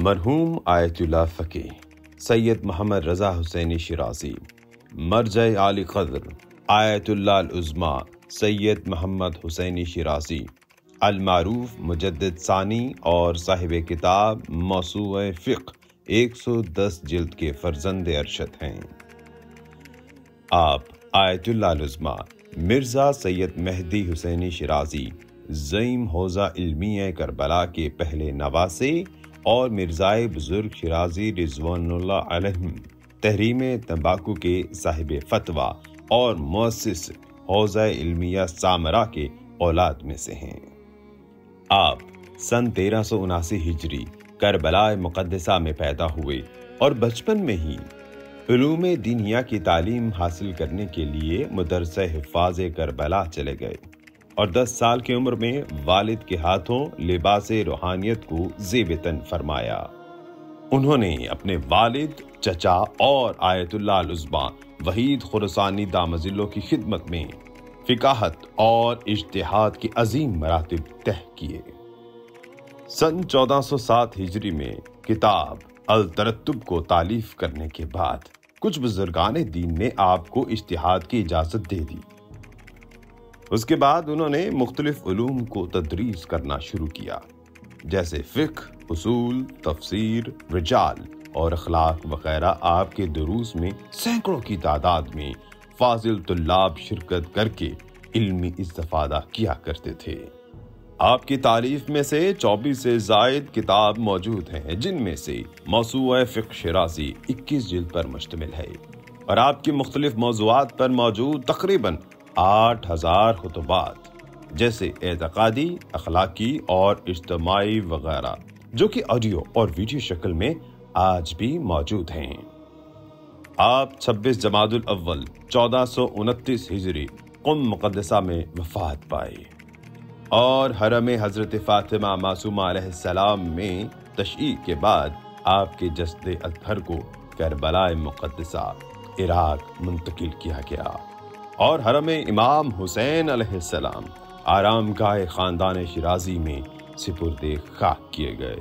مرحوم آیت اللہ فقیہ سید محمد رضا حسینی شیرازی، مرجع عالی قدر آیت اللہ العظمی سید محمد حسینی شیرازی، المعروف مجدد ثانی اور صاحب کتاب موسوعہ فقہ 110 جلد کے فرزند ارشد ہیں۔ آپ آیت اللہ العظمی مرزا سید مہدی حسینی شیرازی، زعیم حوزہ علمیہ کربلا کے پہلے نواسے اور مرزائے بزرگ شیرازی رضوان اللہ علیہ تحریم تمباکو کے صاحب فتویٰ اور مؤسس حوزہ علمیہ سامرا کے اولاد میں سے ہیں۔ آپ سن 1379 ہجری کربلا مقدسہ میں پیدا ہوئے اور بچپن میں ہی علوم دینیہ کی تعلیم حاصل کرنے کے لیے مدرسہ حفاظ کربلا چلے گئے اور 10 سال کی عمر میں والد کے ہاتھوں لباس روحانیت کو زیب تن فرمایا۔ انہوں نے اپنے والد، چچا اور آیت اللہ العظمی وحید خراسانی دامظلوں کی خدمت میں فقاہت اور اجتہاد کے عظیم مراتب طے کیے۔ سن 1407 ہجری میں کتاب الترتب کو تالیف کرنے کے بعد کچھ بزرگان دین نے آپ کو اجتہاد کی اجازت دے دی۔ اس کے بعد انہوں نے مختلف علوم کو تدریس کرنا شروع کیا، جیسے فقہ، اصول، تفسیر، رجال اور اخلاق وغیرہ۔ آپ کے دروس میں سینکڑوں کی تعداد میں فاضل طلاب شرکت کر کے علمی استفادہ کیا کرتے تھے۔ آپ کی تعریف میں سے 24 سے زائد کتاب موجود ہیں، جن میں سے موسوعہ فقہ شیرازی 21 جلد پر مشتمل ہے اور آپ کی مختلف موضوعات پر موجود تقریباً 8000 خطبات، جیسے اعتقادی، اخلاقی اور اجتماعی وغیرہ، جو کہ آڈیو اور ویڈیو شکل میں آج بھی موجود ہیں۔ آپ 26 جمادی الاول 1429 ہجری قم مقدسہ میں وفات پائے اور حرم حضرت فاطمہ معصومہ علیہ السلام میں تشییع کے بعد آپ کے جسد اطہر کو کربلا مقدسہ عراق منتقل کیا گیا اور حرم امام حسین علیہ السلام آرام گاہ خاندان شیرازی میں سپرد خاک کیے گئے۔